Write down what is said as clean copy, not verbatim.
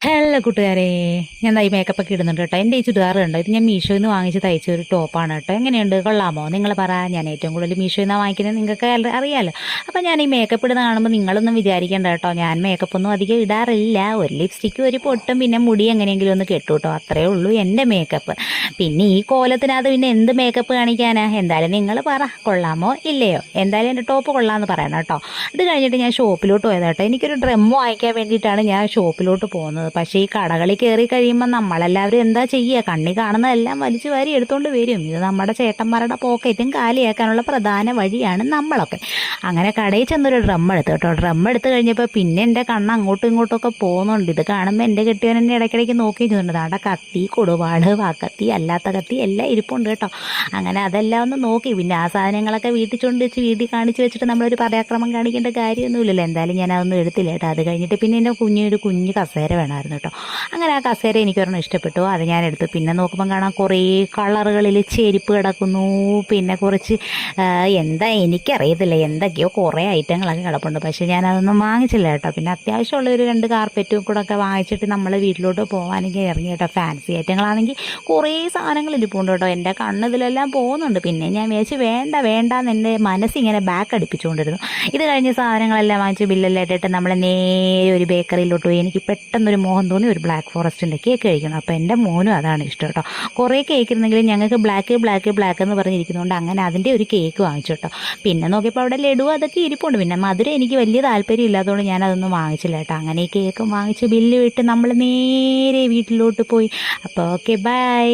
Hello കൂട്ടുകാരെ, ഞാൻ ഈ മേക്കപ്പ് ഒക്കെ ഇടുന്നുണ്ട് കേട്ടോ. എൻ്റെ ഈ ചുരിദാർ കണ്ടോ, ഇത് ഞാൻ മീഷോയിൽ നിന്ന് വാങ്ങിച്ച് തയ്ച്ച ഒരു ടോപ്പാണ് കേട്ടോ. എങ്ങനെയുണ്ട്, കൊള്ളാമോ? നിങ്ങൾ പറ. ഞാൻ ഏറ്റവും കൂടുതൽ മീഷോയിൽ നിന്നാണ് വാങ്ങിക്കുന്നത്, നിങ്ങൾക്ക് അറിയാമല്ലോ. അപ്പം ഞാൻ ഈ മേക്കപ്പ് ഇടുന്ന കാണുമ്പോൾ നിങ്ങളൊന്നും വിചാരിക്കേണ്ട കേട്ടോ, ഞാൻ മേക്കപ്പൊന്നും അധികം ഇടാറില്ല. ഒരു ലിപ്സ്റ്റിക്കും ഒരു പൊട്ടും പിന്നെ മുടി എങ്ങനെയെങ്കിലും ഒന്ന് കെട്ടു കേട്ടോ, അത്രേ ഉള്ളൂ എൻ്റെ മേക്കപ്പ്. പിന്നെ ഈ കോലത്തിനകത്ത് പിന്നെ എന്ത് മേക്കപ്പ് കാണിക്കാനാ? എന്തായാലും നിങ്ങൾ പറ, കൊള്ളാമോ ഇല്ലയോ? എന്തായാലും എൻ്റെ ടോപ്പ് കൊള്ളാമെന്ന് പറയണം കേട്ടോ. ഇത് കഴിഞ്ഞിട്ട് ഞാൻ ഷോപ്പിലോട്ട് പോയത് കേട്ടോ. എനിക്കൊരു ഡ്രം വാങ്ങിക്കാൻ വേണ്ടിയിട്ടാണ് ഞാൻ ഷോപ്പിലോട്ട് പോകുന്നത്. പക്ഷേ ഈ കടകളിൽ കയറി കഴിയുമ്പോൾ നമ്മളെല്ലാവരും എന്താ ചെയ്യുക? കണ്ണി കാണുന്നതെല്ലാം വലിച്ചു വാരി എടുത്തുകൊണ്ട് വരും. ഇത് നമ്മുടെ ചേട്ടന്മാരുടെ പോക്കറ്റും കാലിയാക്കാനുള്ള പ്രധാന വഴിയാണ് നമ്മളൊക്കെ. അങ്ങനെ കടയിൽ ചെന്നൊരു ഡ്രം എടുത്തു കേട്ടോ. ഡ്രം എടുത്ത് കഴിഞ്ഞപ്പോൾ പിന്നെ എൻ്റെ കണ്ണ് അങ്ങോട്ടും ഇങ്ങോട്ടും പോകുന്നുണ്ട്. ഇത് കാണുമ്പോൾ എൻ്റെ കെട്ടിയവൻ എന്നെ ഇടയ്ക്കിടയ്ക്ക് നോക്കി വെച്ചിട്ടുണ്ട്. അവിടെ കത്തി, കൊടുപാട്, വാക്കത്തി, അല്ലാത്ത കത്തി എല്ലാം ഇരിപ്പുണ്ട് കേട്ടോ. അങ്ങനെ അതെല്ലാം ഒന്ന് നോക്കി. പിന്നെ ആ സാധനങ്ങളൊക്കെ വീട്ടിൽ കൊണ്ട് വെച്ച് വീട്ടിൽ കാണിച്ച് വെച്ചിട്ട് നമ്മളൊരു പരാക്രമം കാണിക്കേണ്ട കാര്യമൊന്നുമില്ലല്ലോ. എന്തായാലും ഞാൻ അതൊന്നും എടുത്തില്ല കേട്ടോ. അത് കഴിഞ്ഞിട്ട് പിന്നെ എൻ്റെ കുഞ്ഞ് കസേര വേണമായിരുന്നു കേട്ടോ. അങ്ങനെ ആ കസേര എനിക്കൊരെണ്ണം ഇഷ്ടപ്പെട്ടു, അത് ഞാൻ എടുത്തു. പിന്നെ നോക്കുമ്പം കാണാം കുറേ കളറുകളിൽ ചെരുപ്പ് കിടക്കുന്നു. പിന്നെ കുറച്ച് എന്താ എനിക്കറിയത്തില്ല, എന്തൊക്കെയോ കുറേ ഐറ്റങ്ങളൊക്കെ കിടപ്പുണ്ട്. പക്ഷേ ഞാനതൊന്നും വാങ്ങിച്ചില്ല കേട്ടോ. പിന്നെ അത്യാവശ്യമുള്ളൊരു 2 കാർപ്പറ്റും കൂടെ ഒക്കെ വാങ്ങിച്ചിട്ട് നമ്മൾ വീട്ടിലോട്ട് പോകാനെങ്കിൽ ഇറങ്ങി കേട്ടോ. ഫാൻസി ഐറ്റങ്ങളാണെങ്കിൽ കുറേ സാധനങ്ങൾ ഇരിപ്പുണ്ട് കേട്ടോ. എൻ്റെ കണ്ണിതിലെല്ലാം പോകുന്നുണ്ട്. പിന്നെ ഞാൻ വിചാരിച്ച് വേണ്ടാന്ന് എൻ്റെ മനസ്സിങ്ങനെ ബാക്ക് അടിപ്പിച്ചുകൊണ്ടിരുന്നു. ഇത് കഴിഞ്ഞ് സാധനങ്ങളെല്ലാം വാങ്ങിച്ച് ബില്ലെല്ലാം ഇട്ടിട്ട് നമ്മൾ നേരെ ഒരു ബേക്കറിയിലോട്ട് പോയി. എനിക്ക് പെട്ടെന്നൊരു മോഹം തോന്നി ഒരു ബ്ലാക്ക് ഫോറസ്റ്റിൻ്റെ കേക്ക് കഴിക്കണം. അപ്പോൾ എൻ്റെ മോനും അതാണ് ഇഷ്ടം കേട്ടോ. കുറേ കേക്ക് ഇരുന്നെങ്കിലും ഞങ്ങൾക്ക് ബ്ലാക്ക് എന്ന് പറഞ്ഞിരിക്കുന്നതുകൊണ്ട് അങ്ങനെ അതിൻ്റെ ഒരു കേക്ക് വാങ്ങിച്ചു കേട്ടോ. പിന്നെ നോക്കിയപ്പോൾ അവിടെ ലഡു അതൊക്കെ ഇരിപ്പുണ്ട്. പിന്നെ മധുരം എനിക്ക് വലിയ താല്പര്യം ഇല്ലാത്തതുകൊണ്ട് ഞാനതൊന്നും വാങ്ങിച്ചില്ല കേട്ടോ. അങ്ങനെ ഈ കേക്കും വാങ്ങിച്ച് ബില്ല് വിട്ട് നമ്മൾ നേരെ വീട്ടിലോട്ട് പോയി. അപ്പോൾ ഓക്കെ, ബൈ.